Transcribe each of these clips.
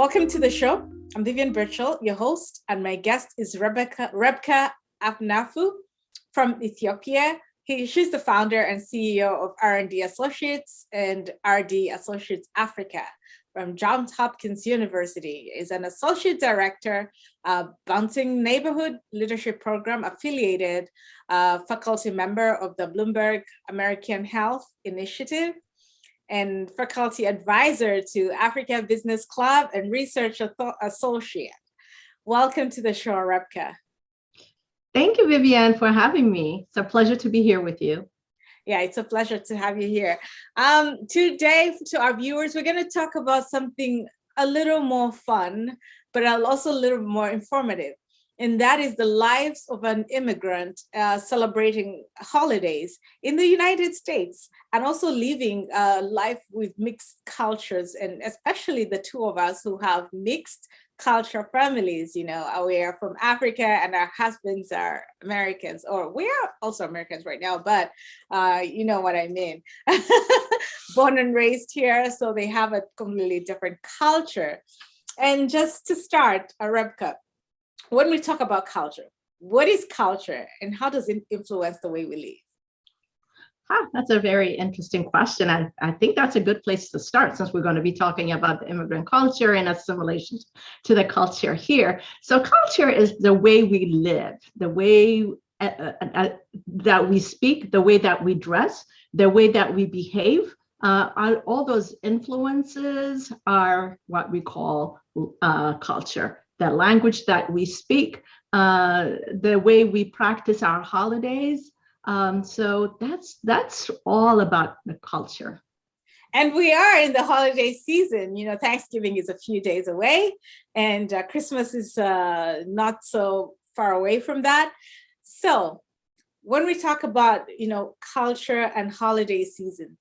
Welcome to the show. I'm Vivian Birchall, your host, and my guest is Rebkha Atnafou from Ethiopia. She's the founder and CEO of RDAssociates and RDAssociates Africa from Johns Hopkins University. Is an associate director, Bouncing Neighborhood Leadership Program affiliated, faculty member of the Bloomberg American Health Initiative, and faculty advisor to Africa Business Club and research associate. Welcome to the show, Rebkha. Thank you, Vivian, for having me. It's a pleasure to be here with you. Yeah, it's a pleasure to have you here. Today, to our viewers, we're going to talk about something a little more fun, but also a little more informative. And that is the lives of an immigrant celebrating holidays in the United States and also living life with mixed cultures, and especially the two of us who have mixed culture families. You know, we are from Africa and our husbands are Americans, or we are also Americans right now, but you know what I mean. Born and raised here, so they have a completely different culture. And just to start, Rebkha, when we talk about culture, what is culture and how does it influence the way we live? That's a very interesting question. I think that's a good place to start, since we're going to be talking about the immigrant culture and assimilation to the culture here. So culture is the way we live, the way that we speak, the way that we dress, the way that we behave. All those influences are what we call culture. The language that we speak, the way we practice our holidays. So that's all about the culture. And we are in the holiday season. You know, Thanksgiving is a few days away, and Christmas is not so far away from that. So when we talk about, you know, culture and holiday seasons,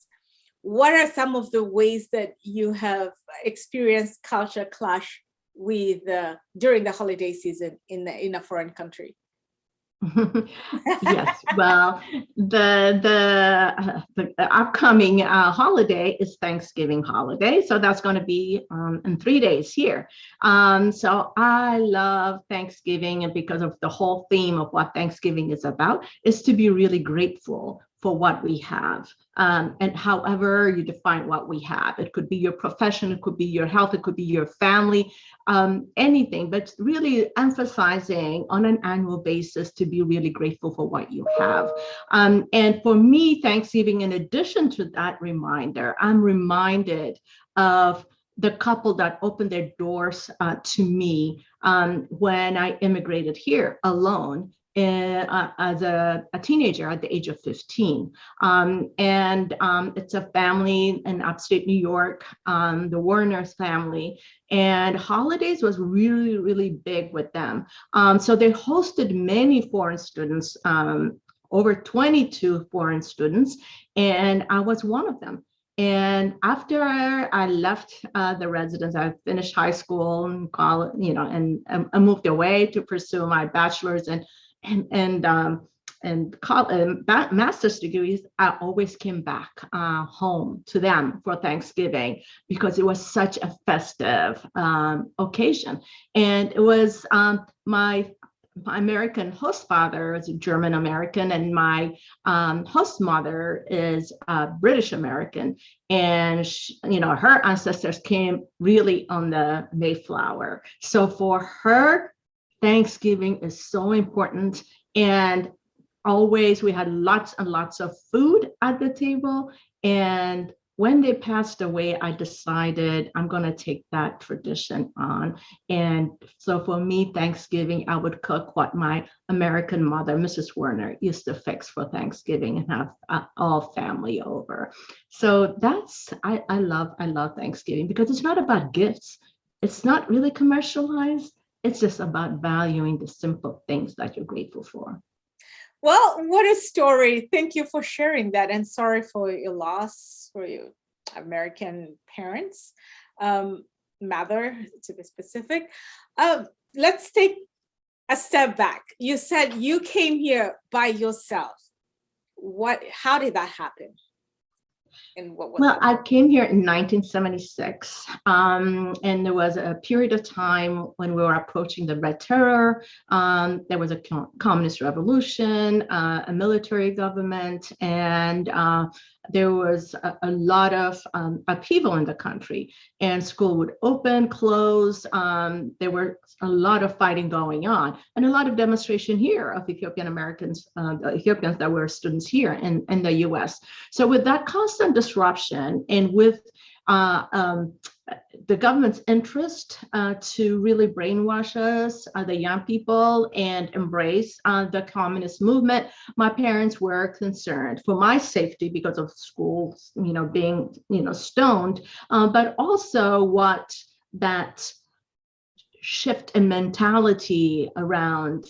what are some of the ways that you have experienced culture clash with during the holiday season in a foreign country? Yes, well, the upcoming holiday is Thanksgiving holiday, so that's going to be in 3 days here. So I love Thanksgiving, and because of the whole theme of what Thanksgiving is about, is to be really grateful for what we have, and however you define what we have. It could be your profession, it could be your health, it could be your family, anything, but really emphasizing on an annual basis to be really grateful for what you have. And for me, Thanksgiving, in addition to that reminder, I'm reminded of the couple that opened their doors to me when I immigrated here alone. As a teenager at the age of 15. It's a family in upstate New York, the Warner's family, and holidays was really, really big with them. So they hosted many foreign students, over 22 foreign students, and I was one of them. And after I left the residence, I finished high school and college, you know, and I moved away to pursue my bachelor's and master's degrees. I always came back home to them for Thanksgiving because it was such a festive occasion. And it was my American host father is a German American, and my host mother is British American. And you know, her ancestors came really on the Mayflower. So for her, Thanksgiving is so important, and always we had lots and lots of food at the table. And when they passed away, I decided I'm going to take that tradition on. And so for me, Thanksgiving, I would cook what my American mother, Mrs. Werner, used to fix for Thanksgiving and have all family over. So I love Thanksgiving because it's not about gifts. It's not really commercialized. It's just about valuing the simple things that you're grateful for. Well, what a story. Thank you for sharing that. And sorry for your loss for your American parents, mother to be specific. Let's take a step back. You said you came here by yourself. How did that happen? And what was Well, that? I came here in 1976, and there was a period of time when we were approaching the Red Terror. There was a communist revolution, a military government, and there was a lot of upheaval in the country. And school would open, close. There were a lot of fighting going on, and a lot of demonstration here of Ethiopian Americans, Ethiopians that were students here in the U.S. So with that constant disruption and with the government's interest to really brainwash us, the young people, and embrace the communist movement, my parents were concerned for my safety because of schools, being, stoned, but also what that shift in mentality around,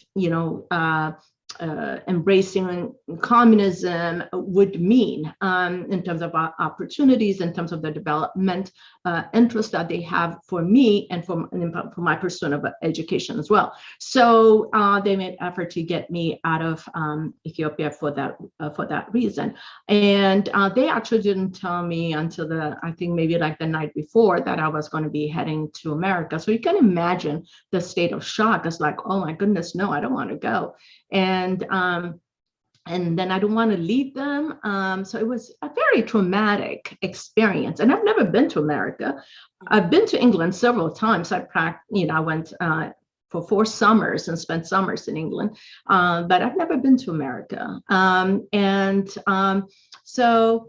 embracing communism would mean in terms of opportunities, in terms of the development interest that they have for me and for my pursuit of education as well. So they made effort to get me out of Ethiopia for that reason. And they actually didn't tell me until I think maybe like the night before that I was going to be heading to America. So you can imagine the state of shock. It's like, oh my goodness, no, I don't want to go. And then I don't want to leave them. So it was a very traumatic experience. And I've never been to America. I've been to England several times. I went for 4 summers and spent summers in England, but I've never been to America. So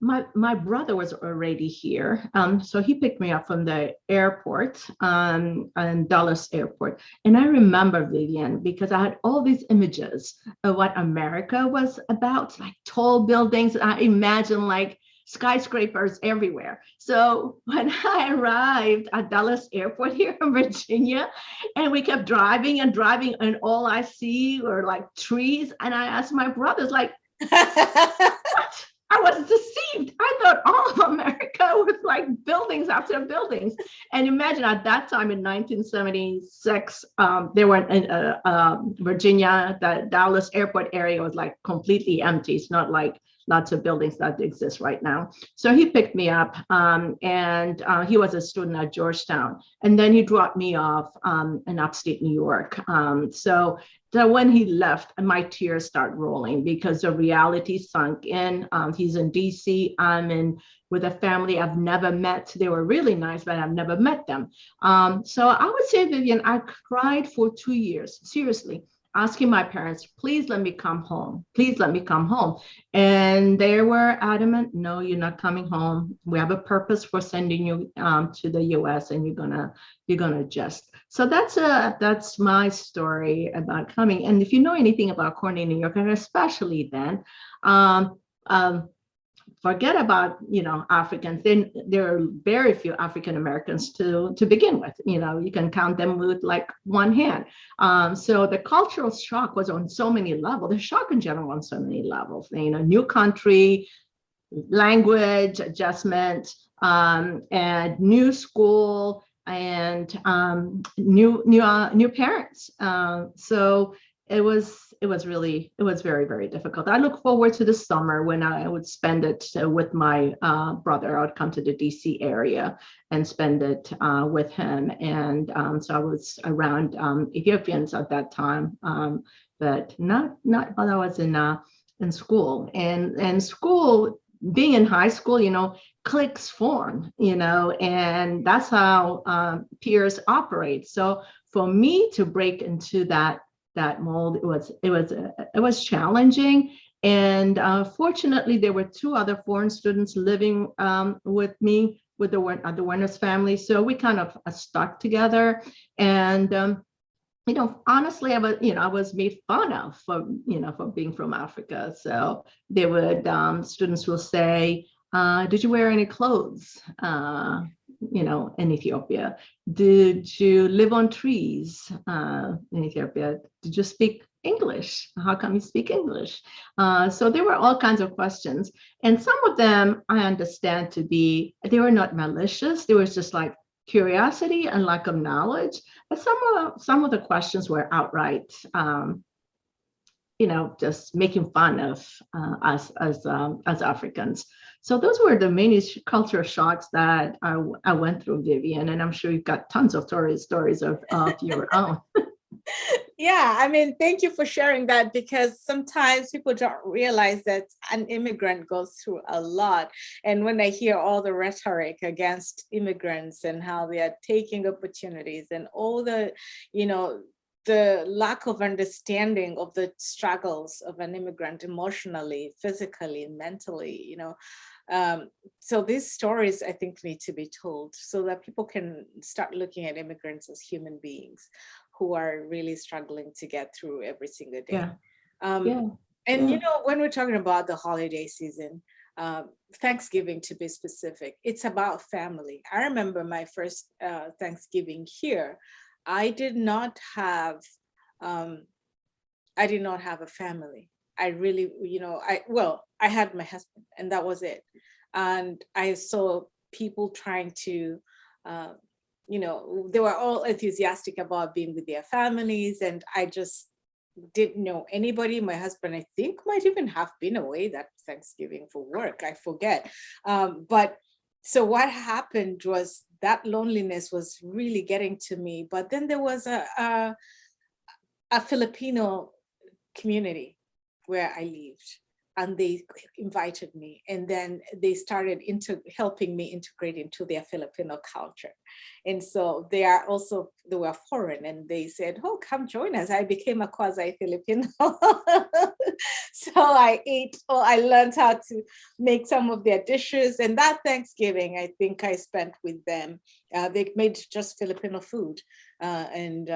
my brother was already here. So he picked me up from the airport, and Dallas airport. And I remember, Vivian, because I had all these images of what America was about, like tall buildings. I imagined like skyscrapers everywhere. So when I arrived at Dallas airport here in Virginia, and we kept driving, and all I see were like trees. And I asked my brothers, like, what? I was deceived. I thought all of America was like buildings after buildings. And imagine at that time in 1976, there were in Virginia, the Dallas airport area was like completely empty. It's not like lots of buildings that exist right now. So he picked me up, and he was a student at Georgetown. And then he dropped me off in upstate New York. So when he left, my tears start rolling because the reality sunk in. He's in DC. I'm with a family I've never met. They were really nice, but I've never met them. So I would say, Vivian, I cried for 2 years, seriously, asking my parents, please let me come home. Please let me come home. And they were adamant, no, you're not coming home. We have a purpose for sending you to the US, and you're gonna adjust. So that's my story about coming. And if you know anything about Corning, New York, and especially then, forget about, Africans. Then there are very few African Americans to begin with. You can count them with like one hand. So the cultural shock was on so many levels. The shock in general on so many levels. New country, language adjustment, and new school, and new parents. So it was very, very difficult. I look forward to the summer when I would spend it with my brother. I would come to the DC area and spend it with him. And so I was around Ethiopians at that time, but not while I was in school. And school, being in high school, cliques form, and that's how peers operate. So for me to break into that mold, it was challenging. And fortunately, there were 2 other foreign students living with me with the Werner's family. So we kind of stuck together. And honestly, I was made fun of for being from Africa. So they would students will say, did you wear any clothes? In Ethiopia? Did you live on trees in Ethiopia? Did you speak English? How come you speak English? So there were all kinds of questions. And some of them I understand they were not malicious. They was just like curiosity and lack of knowledge. But some of the questions were outright just making fun of us as Africans. So those were the main cultural shocks that I went through, Vivian, and I'm sure you've got tons of stories of your own. Yeah, I mean, thank you for sharing that, because sometimes people don't realize that an immigrant goes through a lot. And when I hear all the rhetoric against immigrants and how they are taking opportunities and all the, the lack of understanding of the struggles of an immigrant emotionally, physically, mentally, so these stories, I think, need to be told so that people can start looking at immigrants as human beings who are really struggling to get through every single day. And when we're talking about the holiday season, Thanksgiving to be specific, it's about family. I remember my first Thanksgiving here. I did not have a family. I really, I had my husband and that was it. And I saw people trying to, they were all enthusiastic about being with their families, and I just didn't know anybody. My husband, I think, might even have been away that Thanksgiving for work. I forget. But so what happened was that loneliness was really getting to me. But then there was a Filipino community where I lived, and they invited me, and then they started helping me integrate into their Filipino culture. And so they were foreign, and they said, "Oh, come join us." I became a quasi-Filipino. So I learned how to make some of their dishes, and that Thanksgiving, I think I spent with them. They made just Filipino food, and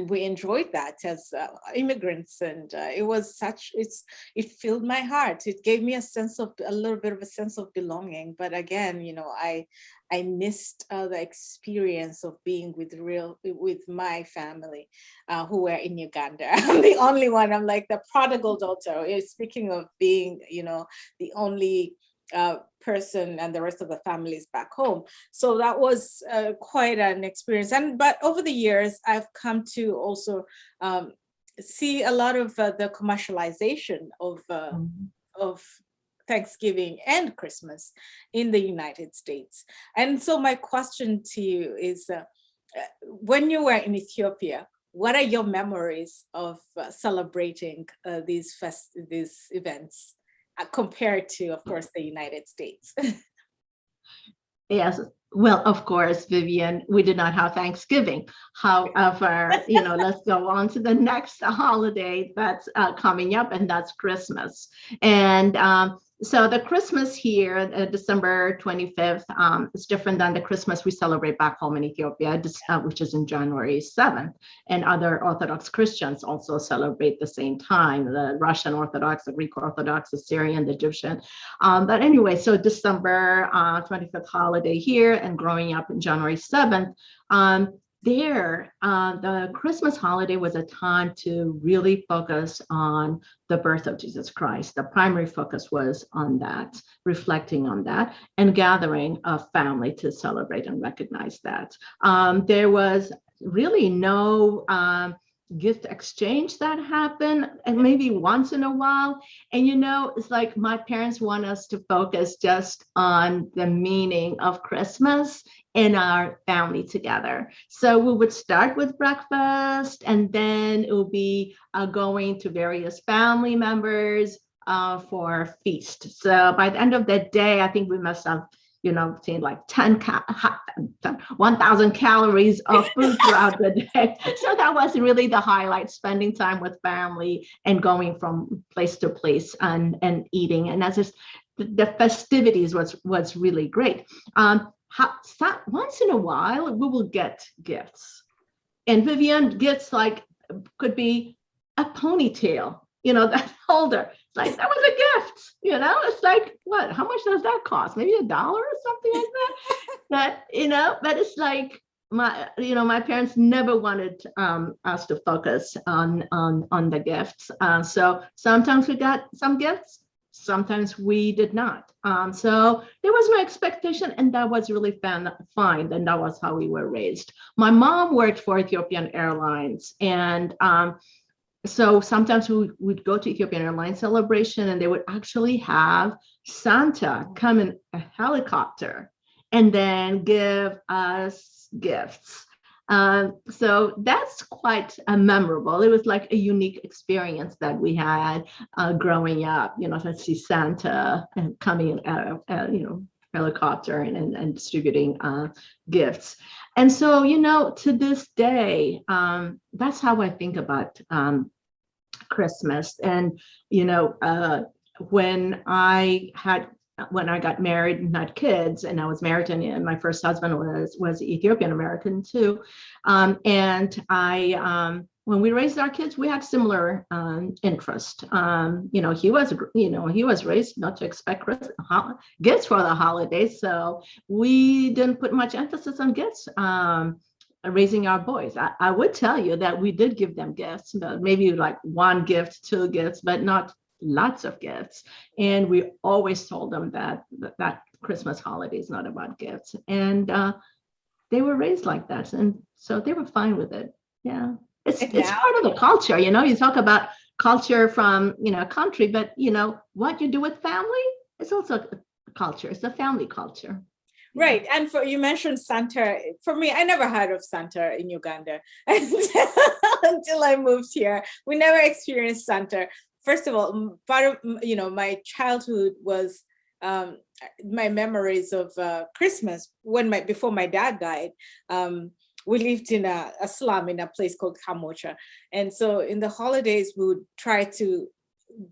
we enjoyed that as immigrants, and it filled my heart. It gave me a little bit of a sense of belonging. But again, I missed the experience of being with my family who were in Uganda. I'm the only one. I'm like the prodigal daughter. Speaking of being, the only person, and the rest of the family is back home. So that was quite an experience. But over the years, I've come to also see a lot of the commercialization of Thanksgiving and Christmas in the United States. And so my question to you is, when you were in Ethiopia, what are your memories of celebrating these events? Compared to, of course, the United States? Yes. Well, of course, Vivian, we did not have Thanksgiving. However, let's go on to the next holiday that's coming up, and that's Christmas. And so the Christmas here, December 25th, is different than the Christmas we celebrate back home in Ethiopia, which is in January 7th. And other Orthodox Christians also celebrate the same time, the Russian Orthodox, the Greek Orthodox, the Syrian, the Egyptian. But anyway, so December 25th holiday here, and growing up in January 7th, the Christmas holiday was a time to really focus on the birth of Jesus Christ. The primary focus was on that, reflecting on that, and gathering a family to celebrate and recognize that. There was really no gift exchange that happened, and maybe once in a while. And it's like my parents want us to focus just on the meaning of Christmas and our family together. So we would start with breakfast, and then it would be going to various family members for a feast. So by the end of the day, I think we must have seen like 1,000 calories of food throughout the day. So that was really the highlight, spending time with family and going from place to place and eating. And that's just the festivities was really great. Once in a while, we will get gifts. And Vivian, gifts could be a ponytail, that holder. It's like, that was a gift, it's like, what, how much does that cost? Maybe $1 or something like that. But it's like my parents never wanted us to focus on the gifts. So sometimes we got some gifts, sometimes we did not. So there was no expectation, and that was really fine. And that was how we were raised. My mom worked for Ethiopian Airlines, and so sometimes we would go to Ethiopian Airlines celebration, and they would actually have Santa come in a helicopter and then give us gifts. So that's quite memorable. It was like a unique experience that we had growing up, to see Santa coming helicopter and distributing gifts. And so, to this day, that's how I think about Christmas. And, when I got married and had kids, and I was married, and my first husband was Ethiopian American too. And when we raised our kids, we had similar interest. He was raised not to expect gifts for the holidays, so we didn't put much emphasis on gifts. Raising our boys, I would tell you that we did give them gifts, but maybe like one gift, two gifts, but not lots of gifts. And we always told them that Christmas holiday is not about gifts. And they were raised like that. And so they were fine with it. Yeah. It's part of the culture. You talk about culture from, a country, but what you do with family is also a culture. It's a family culture. Right. And you mentioned Santa. For me, I never heard of Santa in Uganda until I moved here. We never experienced Santa. First of all, part of my childhood was my memories of Christmas before my dad died. We lived in a slum in a place called Kamocha, and so in the holidays we would try to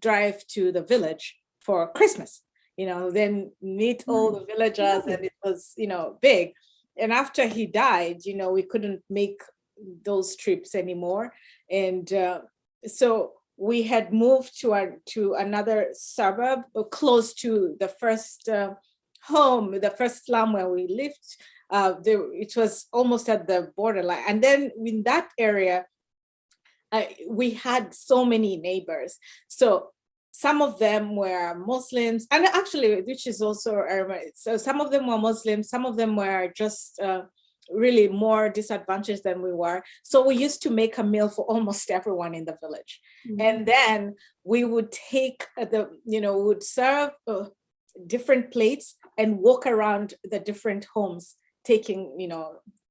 drive to the village for Christmas. Then meet all the villagers, and it was big. And after he died, we couldn't make those trips anymore, and so we had moved to another suburb close to the first home, the first slum where we lived. It was almost at the borderline. And then in that area, we had so many neighbors. So some of them were Muslims, and actually, which is also, so some of them were Muslims, some of them were just really more disadvantaged than we were. So we used to make a meal for almost everyone in the village. Mm-hmm. And then we would take would serve different plates and walk around the different homes, taking,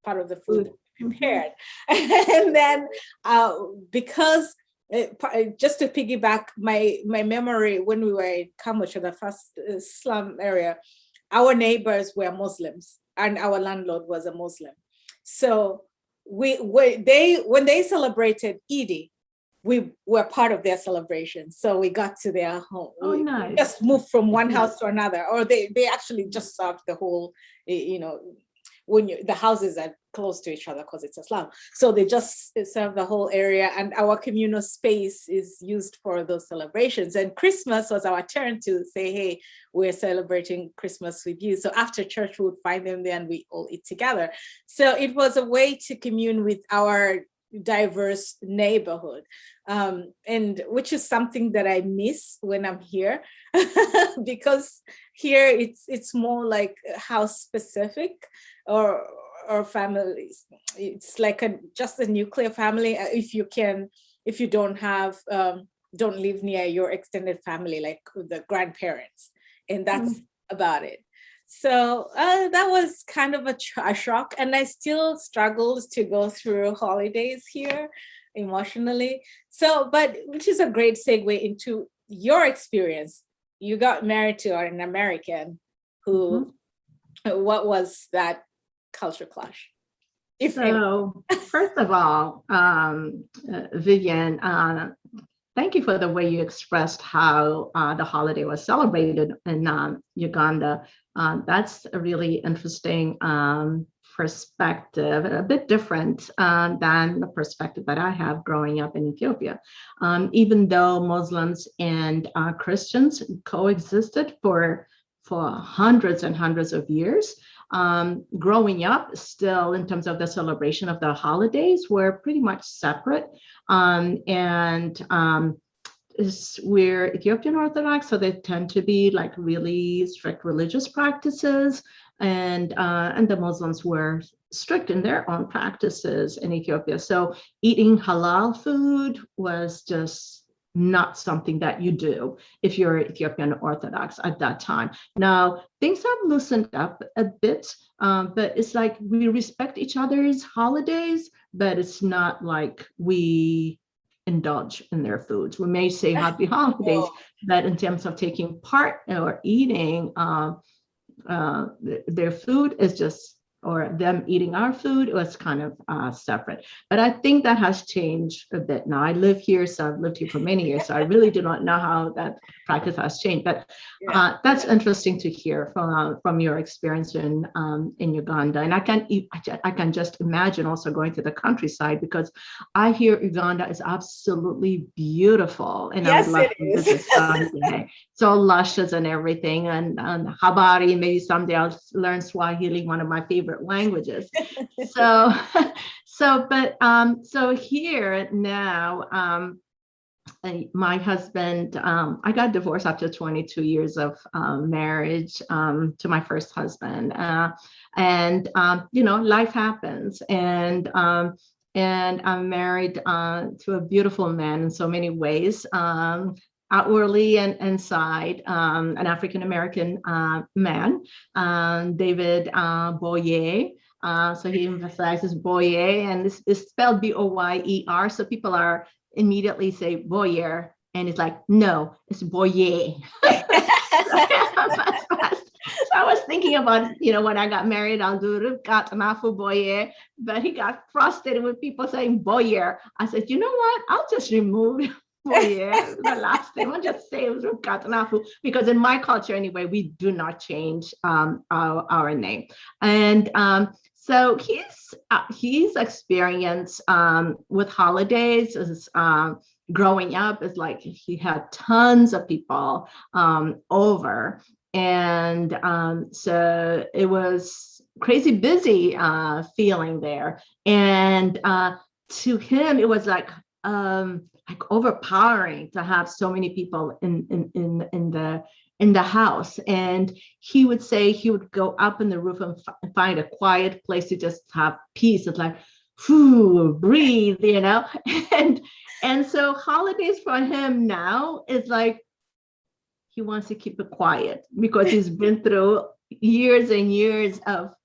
part of the food prepared. Mm-hmm. And then because just to piggyback my memory, when we were in Kamocha, the first slum area, our neighbors were Muslims, and our landlord was a Muslim. So when they celebrated Eid, we were part of their celebration. So we got to their home. Oh, nice. We just moved from one house to another, or they actually just served the whole, when the houses are close to each other because it's a slum. So they just serve the whole area, and our communal space is used for those celebrations. And Christmas was our turn to say, hey, we're celebrating Christmas with you. So after church, we would find them there and we all eat together. So it was a way to commune with our diverse neighborhood, and which is something that I miss when I'm here, because here it's more like house specific or families. It's like just a nuclear family. If you don't live near your extended family, like the grandparents, and that's about it. So that was kind of a shock, and I still struggled to go through holidays here emotionally. So, but which is a great segue into your experience. You got married to an American who, what was that culture clash? First of all, Vivian, thank you for the way you expressed how the holiday was celebrated in Uganda. That's a really interesting perspective, a bit different than the perspective that I have growing up in Ethiopia. Even though Muslims and Christians coexisted for hundreds and hundreds of years, growing up still in terms of the celebration of the holidays, were pretty much separate. we're Ethiopian Orthodox, so they tend to be like really strict religious practices, and the Muslims were strict in their own practices in Ethiopia. So eating halal food was just not something that you do if you're Ethiopian Orthodox at that time. Now, things have loosened up a bit, but it's like we respect each other's holidays, but it's not like we indulge in their foods. We may say happy holidays, but in terms of taking part or eating their food is just, or them eating our food, was kind of separate. But I think that has changed a bit now. I live here, so I've lived here for many years, so I really do not know how that practice has changed. But that's interesting to hear from your experience in Uganda. And I can just imagine also going to the countryside, because I hear Uganda is absolutely beautiful, and I would love to visit someday. So luscious and everything, and habari. Maybe someday I'll learn Swahili, one of my favorite languages. So here now, my husband, I got divorced after 22 years of marriage to my first husband, and life happens, and I'm married to a beautiful man in so many ways. Outwardly and inside, an African American man, David Boyer. So he emphasizes Boyer, and this is spelled Boyer. So people are immediately say Boyer, and it's like, no, it's Boyer. So I was thinking about, when I got married, I'll do Rebkha Atnafou Boyer, but he got frustrated with people saying Boyer. I said, you know what? I'll just remove Boyer, the last name. I'll just say it was Rebkha Atnafou, because in my culture anyway, we do not change our name. And so his experience with holidays is growing up is like he had tons of people over, and so it was crazy busy feeling there, and to him it was like overpowering to have so many people in the house. And he would say he would go up in the roof and find a quiet place to just have peace. It's like, whew, breathe, and so holidays for him now is like he wants to keep it quiet, because he's been through years and years of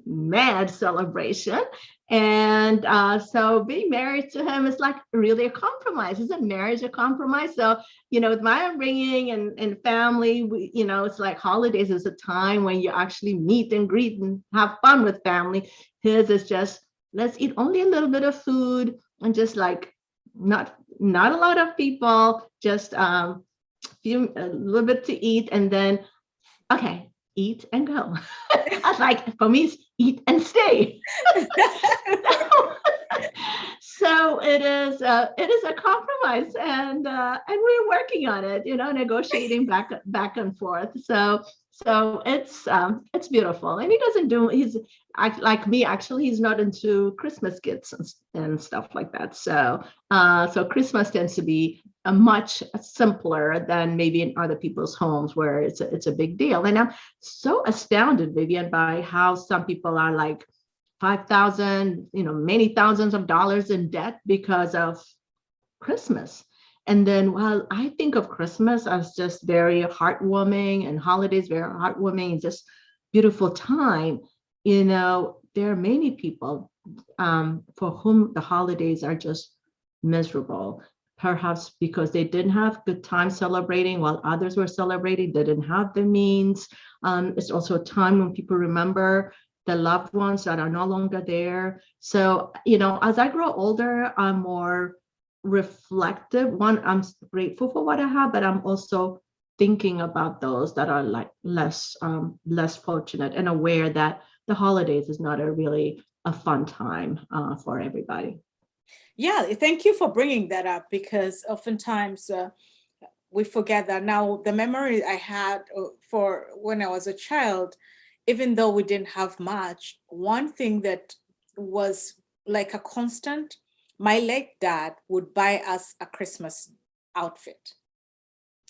mad celebration. And so being married to him is like really a compromise. Isn't marriage a compromise? So, with my upbringing and family, it's like holidays is a time when you actually meet and greet and have fun with family. His is just, let's eat only a little bit of food, and just like not a lot of people, just a little bit to eat, and then, okay, eat and go. I was like, for me, it's eat and stay. So it is a compromise, and we're working on it, negotiating back and forth. So it's beautiful. And he doesn't do, he's like me, actually, he's not into Christmas gifts and stuff like that. So Christmas tends to be a much simpler than maybe in other people's homes where it's a big deal. And I'm so astounded, Vivian, by how some people are like 5,000, many thousands of dollars in debt because of Christmas. And then while I think of Christmas as just very heartwarming, and holidays very heartwarming, and just beautiful time, there are many people for whom the holidays are just miserable, perhaps because they didn't have good time celebrating while others were celebrating. They didn't have the means. It's also a time when people remember the loved ones that are no longer there. So, as I grow older, I'm more reflective. One, I'm grateful for what I have, but I'm also thinking about those that are like less fortunate, and aware that the holidays is not really a fun time for everybody. Yeah, thank you for bringing that up, because oftentimes we forget that. Now, the memory I had for when I was a child, even though we didn't have much, one thing that was like a constant, my late dad would buy us a Christmas outfit.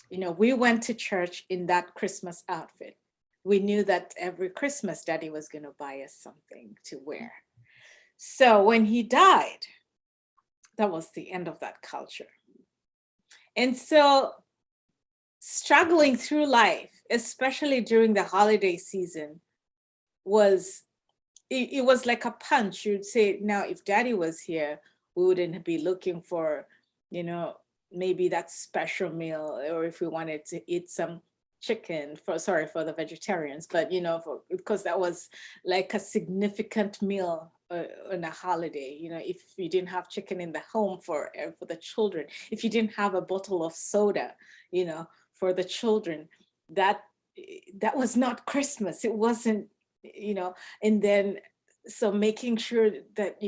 We went to church in that Christmas outfit. We knew that every Christmas Daddy was going to buy us something to wear. So when he died, that was the end of that culture. And so struggling through life, especially during the holiday season, it was like a punch. You'd say, now, if Daddy was here, we wouldn't be looking for, maybe that special meal, or if we wanted to eat some chicken for the vegetarians, but because that was like a significant meal on a holiday. If you didn't have chicken in the home for the children, if you didn't have a bottle of soda, for the children, that was not Christmas. It wasn't, and then so making sure that,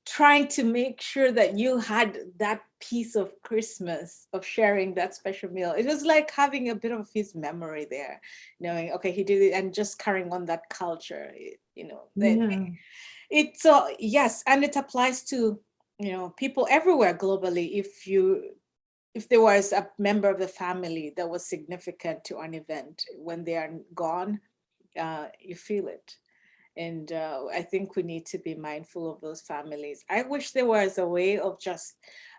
trying to make sure that you had that piece of Christmas, of sharing that special meal. It was like having a bit of his memory there, knowing, okay, he did it, and just carrying on that culture, It's so, yes, and it applies to, people everywhere globally. If there was a member of the family that was significant to an event, when they are gone, you feel it. And I think we need to be mindful of those families. I wish there was a way of just,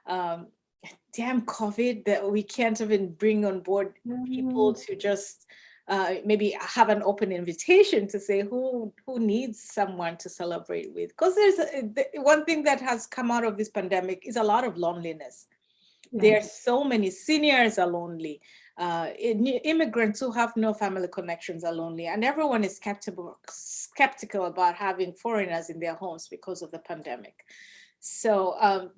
damn COVID, that we can't even bring on board people to just maybe have an open invitation to say who needs someone to celebrate with. Because there's one thing that has come out of this pandemic is a lot of loneliness. There are so many seniors are lonely. Immigrants who have no family connections are lonely, and everyone is skeptical about having foreigners in their homes because of the pandemic. So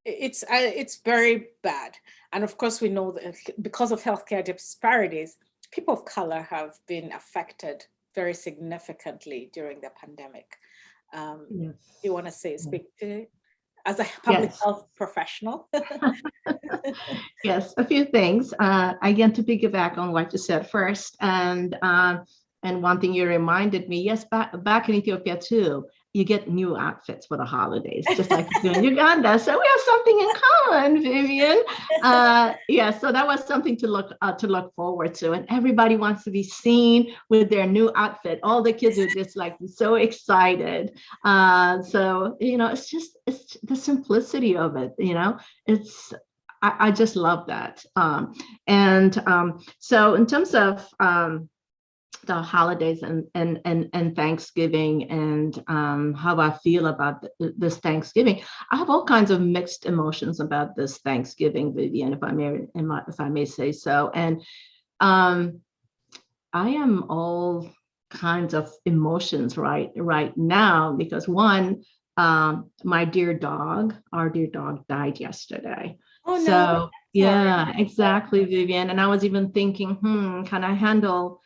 it's very bad. And of course, we know that because of healthcare disparities, people of color have been affected very significantly during the pandemic. Do you want to speak to it as a public health professional? Yes, a few things. Again, to piggyback on what you said first, and one thing you reminded me, yes, back in Ethiopia too, you get new outfits for the holidays, just like you do in Uganda. So we have something in common, Vivian. So that was something to look forward to, and everybody wants to be seen with their new outfit. All the kids are just like so excited. So it's the simplicity of it. I just love that. So in terms of the holidays and Thanksgiving, and how I feel about this Thanksgiving, I have all kinds of mixed emotions about this Thanksgiving, Vivian, if I may say so. And I am all kinds of emotions right now, because one, our dear dog died yesterday. Oh, no. So yeah, exactly, Vivian. And I was even thinking, can I handle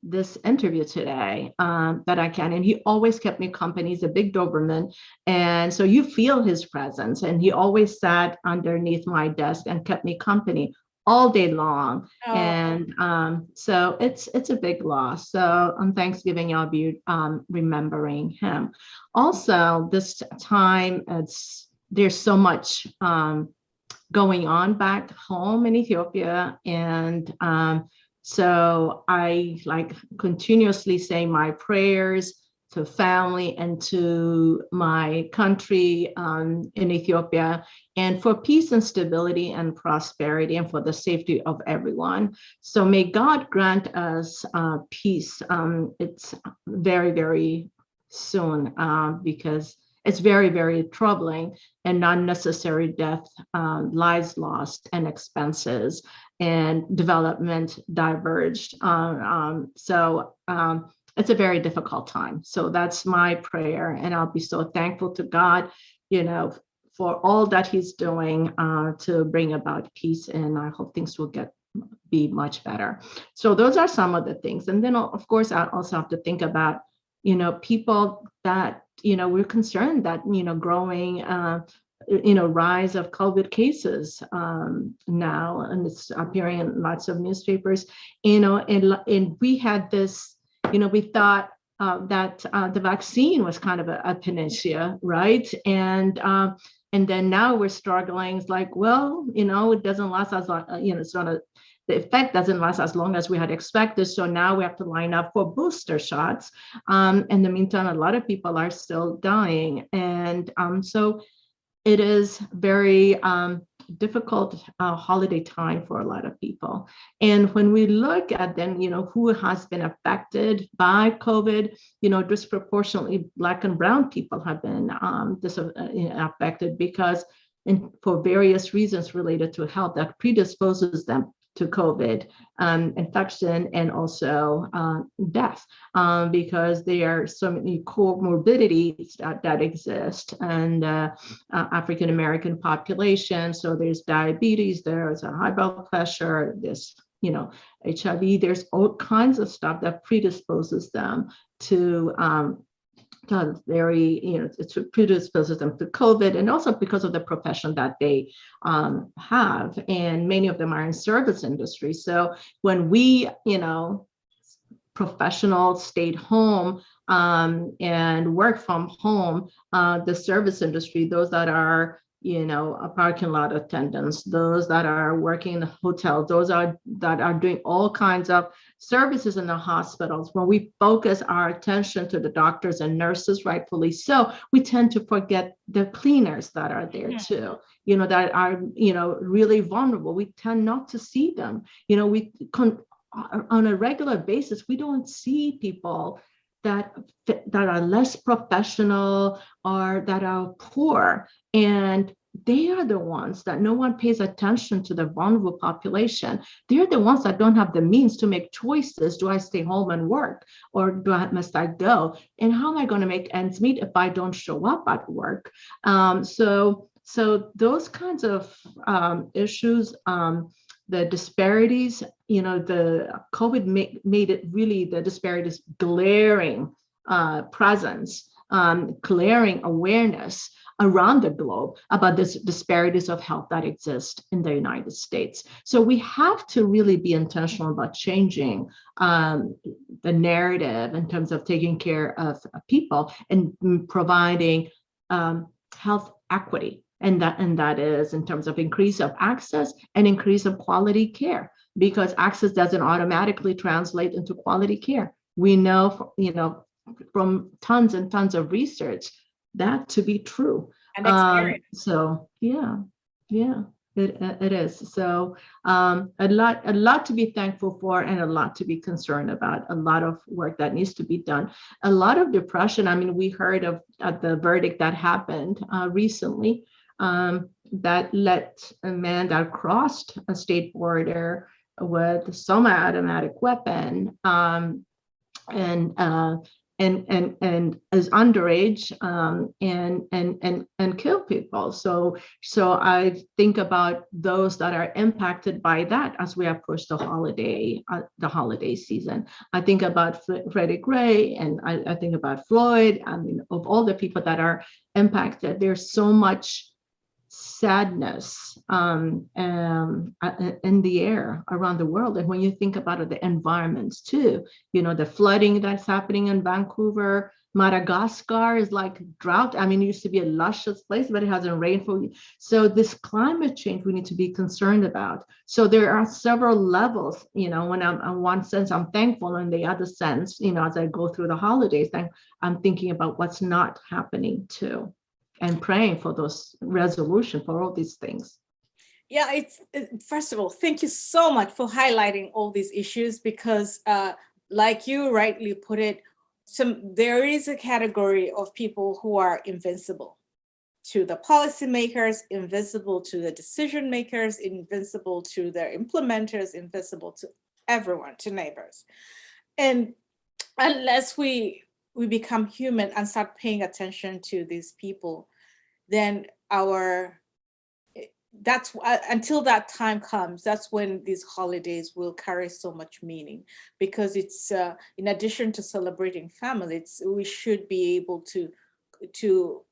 this interview today? That I can. And he always kept me company. He's a big Doberman. And so you feel his presence. And he always sat underneath my desk and kept me company all day long. Oh. And so it's a big loss. So on Thanksgiving, I'll be remembering him. Also, this time, there's so much going on back home in Ethiopia. And so I continuously say my prayers to family and to my country in Ethiopia, and for peace and stability and prosperity, and for the safety of everyone. So may God grant us peace. It's very, very soon, because it's very, very troubling, and unnecessary death, lives lost, and expenses, and development diverged. So it's a very difficult time. So that's my prayer, and I'll be so thankful to God, for all that He's doing to bring about peace, and I hope things will be much better. So those are some of the things. And then, of course, I also have to think about, people that, we're concerned that, growing, rise of COVID cases now, and it's appearing in lots of newspapers, and we had this, we thought that the vaccine was kind of a panacea, right? And And then now we're struggling. It's like, well, it doesn't last as long, it's not the effect doesn't last as long as we had expected. So now we have to line up for booster shots. In the meantime, a lot of people are still dying. And so it is very difficult holiday time for a lot of people. And when we look at then, who has been affected by COVID, disproportionately Black and Brown people have been affected because for various reasons related to health that predisposes them to COVID infection and also death, because there are so many comorbidities that exist in the African American population. So there's diabetes, there's a high blood pressure, there's HIV, there's all kinds of stuff that predisposes them to it predisposes them to COVID, and also because of the profession that they have, and many of them are in service industry. So when we, professionals stayed home and work from home, the service industry, those that are a parking lot attendants, those that are working in the hotel, those that are doing all kinds of services in the hospitals. When we focus our attention to the doctors and nurses, rightfully so, we tend to forget the cleaners that are there too, that are, really vulnerable. We tend not to see them. On a regular basis, we don't see people that are less professional or that are poor, and they are the ones that no one pays attention to, the vulnerable population. They're the ones that don't have the means to make choices. Do I stay home and work, or must I go? And how am I going to make ends meet if I don't show up at work? So those kinds of issues, the disparities, the COVID made it really, the disparities, glaring presence, glaring awareness around the globe about this disparities of health that exist in the United States. So we have to really be intentional about changing the narrative in terms of taking care of people and providing health equity. And that is in terms of increase of access and increase of quality care, because access doesn't automatically translate into quality care. We know, from tons and tons of research that to be true. So yeah, it is. So a lot to be thankful for, and a lot to be concerned about. A lot of work that needs to be done. A lot of depression. I mean, we heard of the verdict that happened recently. That let a man that crossed a state border with some automatic weapon and is underage and kill people. So I think about those that are impacted by that as we approach the holiday season. I think about Freddie Gray, and I think about Floyd. I mean, of all the people that are impacted, there's so much sadness in the air around the world. And when you think about it, the environments too, the flooding that's happening in Vancouver, Madagascar is like drought. I mean, it used to be a luscious place, but it hasn't rained for you. So this climate change we need to be concerned about. So there are several levels, when I'm in one sense, I'm thankful, in the other sense, as I go through the holidays, I'm thinking about what's not happening too, and praying for those resolution for all these things. Yeah, first of all, thank you so much for highlighting all these issues, because like you rightly put it, there is a category of people who are invincible to the policymakers, invincible to the decision makers, invincible to their implementers, invincible to everyone, to neighbors. And unless we become human and start paying attention to these people, then until that time comes, that's when these holidays will carry so much meaning, because it's in addition to celebrating family, we should be able to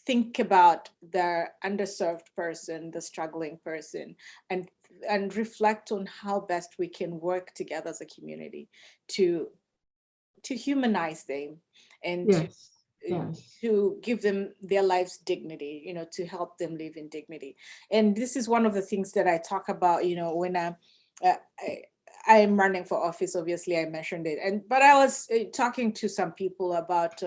think about the underserved person, the struggling person, and reflect on how best we can work together as a community to humanize them and yes. Yes. to give them their life's dignity, to help them live in dignity. And this is one of the things that I talk about, when I am running for office. Obviously, I mentioned it, but I was talking to some people about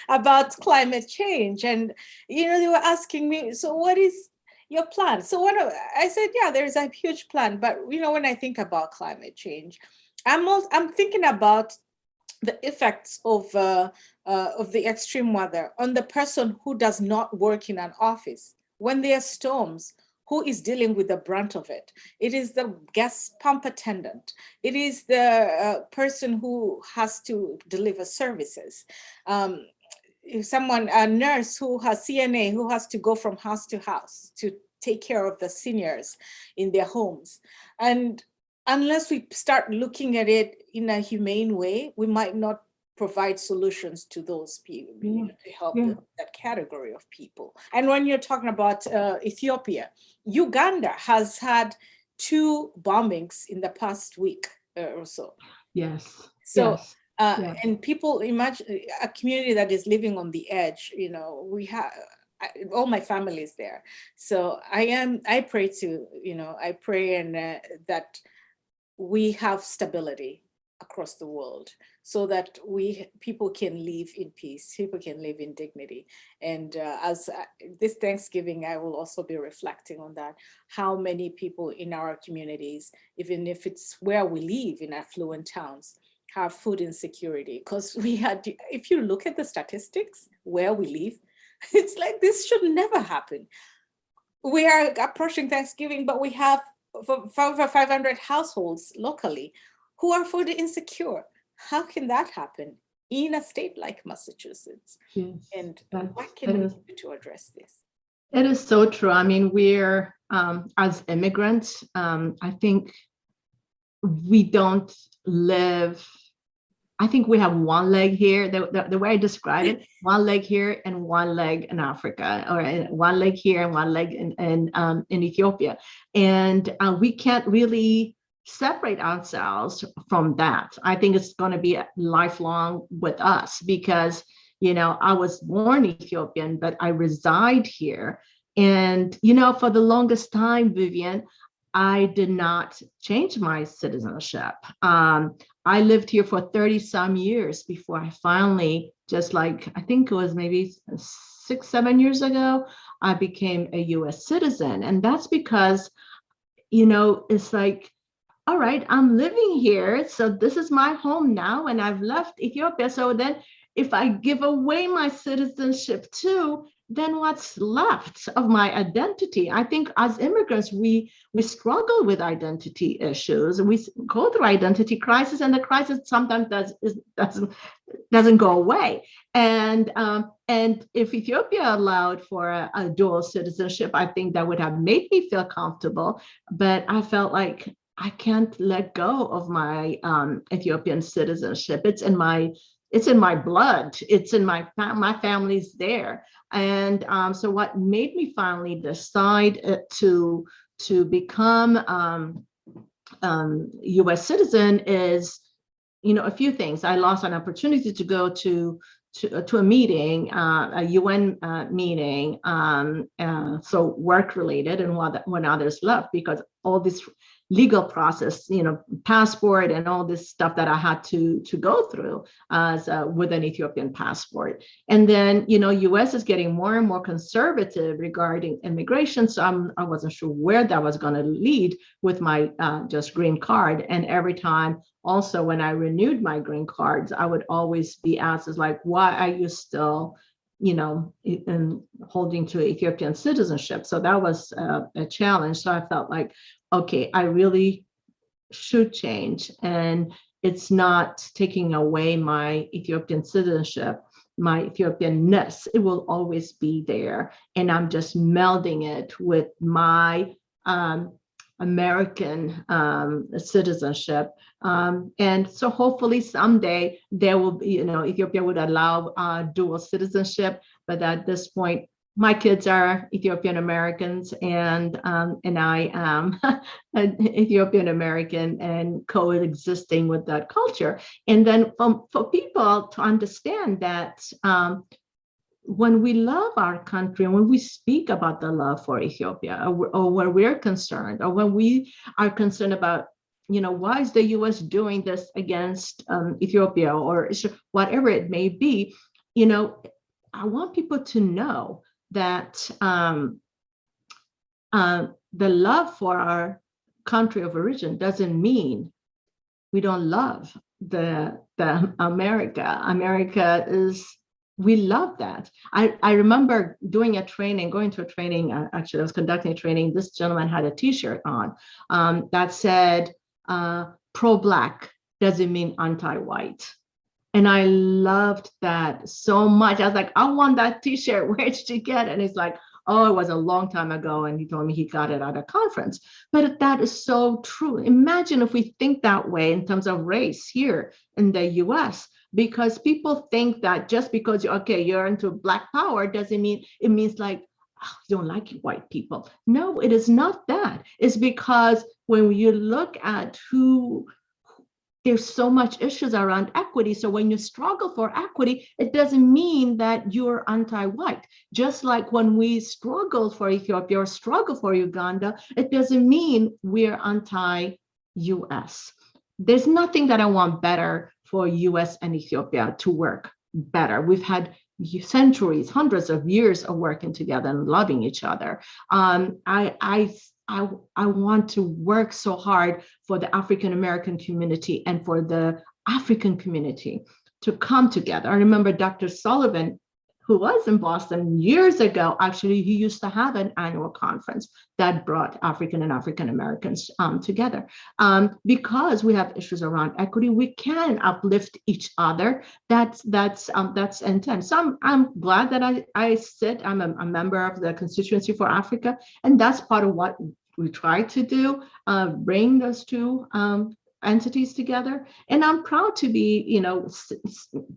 about climate change, and they were asking me, so what is your plan? So I said, yeah, there's a huge plan, but when I think about climate change, I'm thinking about the effects of the extreme weather on the person who does not work in an office. When there are storms, who is dealing with the brunt of it? It is the gas pump attendant. It is the person who has to deliver services. A nurse who has CNA, who has to go from house to house to take care of the seniors in their homes. And unless we start looking at it in a humane way, we might not provide solutions to those people, to help that category of people. And when you're talking about Ethiopia, Uganda has had 2 bombings in the past week or so. Yes. So, and people, imagine a community that is living on the edge. We have all my family is there. So I pray and that we have stability across the world, so that people can live in peace, people can live in dignity. And as this Thanksgiving, I will also be reflecting on that, how many people in our communities, even if it's where we live in affluent towns, have food insecurity. Because if you look at the statistics where we live, it's like this should never happen. We are approaching Thanksgiving, but we have over 500 households locally who are food insecure. How can that happen in a state like Massachusetts? Yes, and what can we do to address this? It is so true. I mean, we're, as immigrants, I think we don't live, I think we have one leg here, the way I describe it, one leg here and one leg in Africa, or one leg here and one leg in Ethiopia. And we can't really separate ourselves from that. I think it's going to be lifelong with us, because, I was born Ethiopian, but I reside here. And, for the longest time, Vivian, I did not change my citizenship. I lived here for 30 some years before I finally, I think it was maybe 6-7 years ago, I became a US citizen. And that's because, it's like, all right, I'm living here, so this is my home now, and I've left Ethiopia. So then if I give away my citizenship too, then what's left of my identity? I think as immigrants, we struggle with identity issues. We go through identity crisis, and the crisis sometimes doesn't go away. And if Ethiopia allowed for a dual citizenship, I think that would have made me feel comfortable. But I felt like I can't let go of my Ethiopian citizenship. It's in my blood. It's in my family's there. And so what made me finally decide to become U.S. citizen is, a few things. I lost an opportunity to go to a meeting, a UN meeting, so work related, and when others left, because all this legal process, passport and all this stuff that I had to go through as with an Ethiopian passport. And then, US is getting more and more conservative regarding immigration. So I wasn't sure where that was going to lead with my just green card. And every time also when I renewed my green cards, I would always be asked, why are you still in holding to Ethiopian citizenship? So that was a challenge. So I felt like, okay, I really should change. And it's not taking away my Ethiopian citizenship, my Ethiopianness. It will always be there. And I'm just melding it with my American citizenship. And so hopefully someday there will be, Ethiopia would allow dual citizenship, but at this point, my kids are Ethiopian Americans, and I am an Ethiopian American and coexisting with that culture. And then for people to understand that when we love our country, and when we speak about the love for Ethiopia, or where we're concerned, or when we are concerned about, why is the U.S. doing this against Ethiopia, or whatever it may be, I want people to know that the love for our country of origin doesn't mean we don't love the America. America is, we love that. I remember going to a training, actually I was conducting a training. This gentleman had a t-shirt on that said, pro-Black doesn't mean anti-white. And I loved that so much. I was like, I want that t-shirt. Where did you get it? And he's like, oh, it was a long time ago. And he told me he got it at a conference. But that is so true. Imagine if we think that way in terms of race here in the US, because people think that just because you're into Black power doesn't mean, it means like, oh, you don't like white people. No, it is not that. It's because when you look at there's so much issues around equity. So when you struggle for equity, it doesn't mean that you're anti-white. Just like when we struggle for Ethiopia or struggle for Uganda, it doesn't mean we're anti-US. There's nothing that I want better for US and Ethiopia to work better. We've had centuries, hundreds of years of working together and loving each other. I want to work so hard for the African American community and for the African community to come together. I remember Dr. Sullivan, who was in Boston years ago, actually, he used to have an annual conference that brought African and African Americans together. Because we have issues around equity, we can uplift each other. That's intent. So I'm glad that I'm a member of the Constituency for Africa, and that's part of what we try to do, bring those two entities together. And I'm proud to be,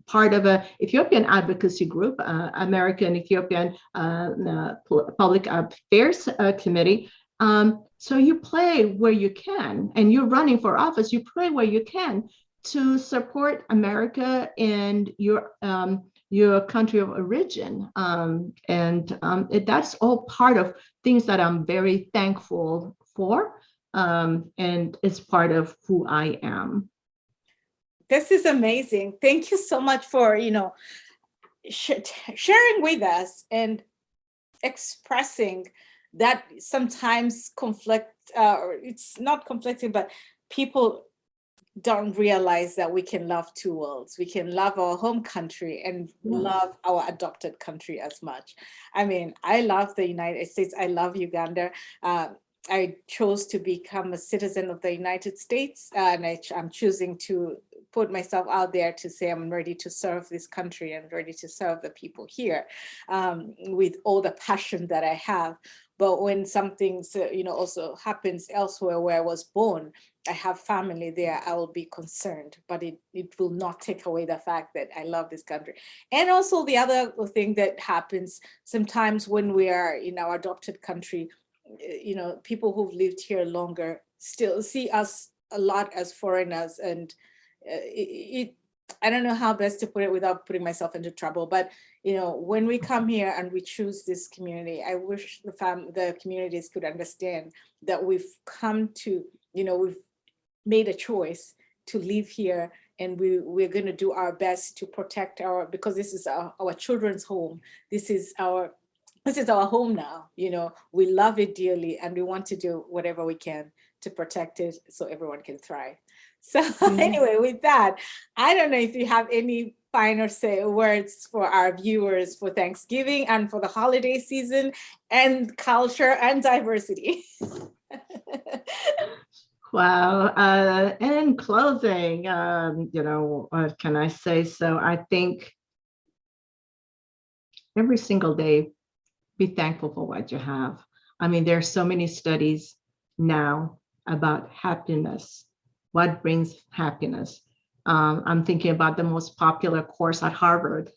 part of a Ethiopian advocacy group, American Ethiopian Public Affairs Committee. So you play where you can, and you're running for office, you play where you can to support America and your country of origin. That's all part of things that I'm very thankful for. And it's part of who I am. This is amazing. Thank you so much for, sharing with us and expressing that sometimes conflict, or it's not conflicting, but people don't realize that we can love two worlds. We can love our home country and love our adopted country as much. I mean, I love the United States. I love Uganda. I chose to become a citizen of the United States, and I'm choosing to put myself out there to say I'm ready to serve this country and ready to serve the people here with all the passion that I have. But when something, also happens elsewhere where I was born, I have family there, I will be concerned, but it will not take away the fact that I love this country. And also the other thing that happens sometimes when we are in our adopted country, people who've lived here longer still see us a lot as foreigners. And I don't know how best to put it without putting myself into trouble, but when we come here and we choose this community, I wish the communities could understand that we've come to, we've made a choice to live here, and we're going to do our best to protect because this is our children's home. This is our home now. We love it dearly, and we want to do whatever we can to protect it so everyone can thrive. So anyway, with that, I don't know if you have any final words for our viewers for Thanksgiving and for the holiday season and culture and diversity. Wow. In closing, what can I say? So I think every single day, be thankful for what you have. I mean, there are so many studies now about happiness. What brings happiness? I'm thinking about the most popular course at Harvard,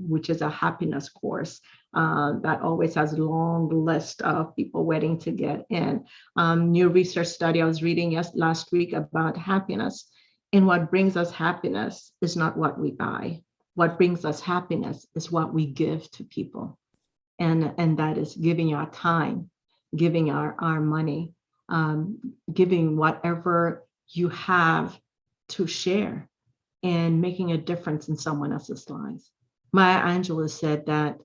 which is a happiness course. that always has a long list of people waiting to get in. New research study I was reading last week about happiness. And what brings us happiness is not what we buy. What brings us happiness is what we give to people. And that is giving our time, giving our money, giving whatever you have to share and making a difference in someone else's lives. Maya Angelou said that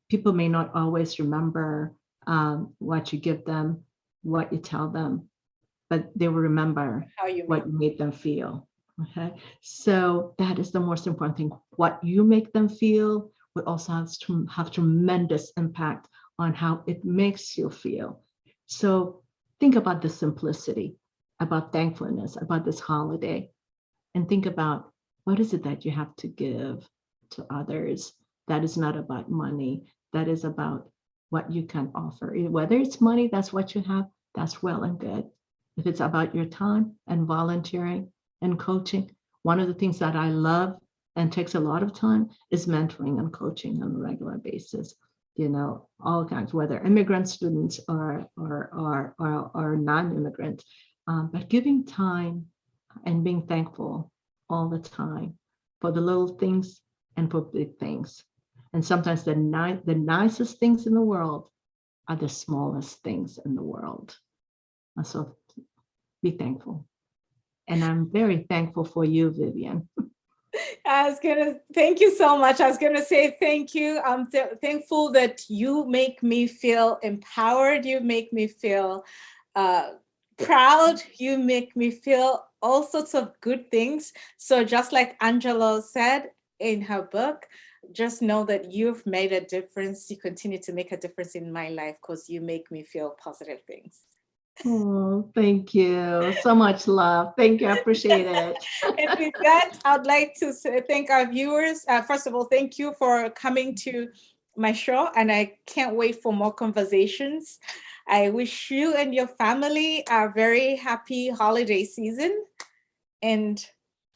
people may not always remember what you give them, what you tell them, but they will remember what you made them feel. Okay, so that is the most important thing. What you make them feel will also have tremendous impact on how it makes you feel. So think about the simplicity, about thankfulness, about this holiday, and think about what is it that you have to give to others that is not about money, that is about what you can offer. Whether it's money, that's what you have, that's well and good. If it's about your time and volunteering and coaching, one of the things that I love and takes a lot of time is mentoring and coaching on a regular basis. You know, all kinds, whether immigrant students or non-immigrant, but giving time and being thankful all the time for the little things and for big things. And sometimes the nicest things in the world are the smallest things in the world. And so be thankful. And I'm very thankful for you, Vivian. Thank you so much. I was gonna say thank you. I'm thankful that you make me feel empowered. You make me feel proud. You make me feel all sorts of good things. So just like Angela said in her book, just know that you've made a difference. You continue to make a difference in my life because you make me feel positive things. Oh, thank you. So much love. Thank you. I appreciate it. And with that, I'd like to thank our viewers. First of all, thank you for coming to my show, and I can't wait for more conversations. I wish you and your family a very happy holiday season. And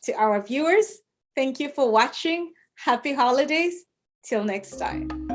to our viewers, thank you for watching. Happy holidays. Till next time.